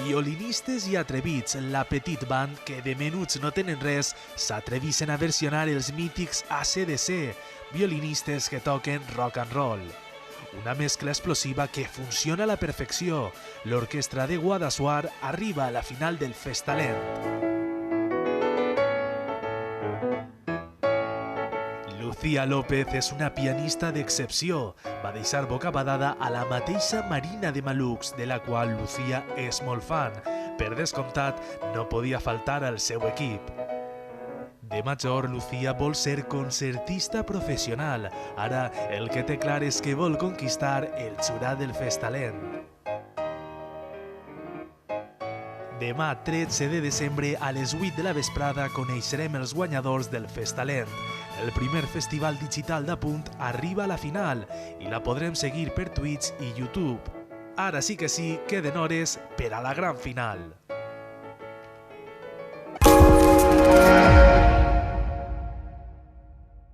Violinistes i atrevits, la Petit Band, que de menuts no tenen res, s'atrevissen a versionar els mítics AC/DC, violinistes que toquen rock and roll. Una mescla explosiva que funciona a la perfecció. L'orquestra de Guadassuar arriba a la final del Festalent. Lucía López és una pianista d'excepció. Va deixar bocabadada a la mateixa Marina de Malux, de la qual Lucía és molt fan. Per descomptat, no podia faltar al seu equip. De major, Lucía vol ser concertista professional. Ara, el que té clar és que vol conquistar el jurat del Festalent. Demà, 13 de desembre, a les 8 de la vesprada, coneixerem els guanyadors del Festalent. El primer festival digital d'Apunt arriba a la final i la podrem seguir per Twitch i YouTube. Ara sí que sí, queden hores per a la gran final.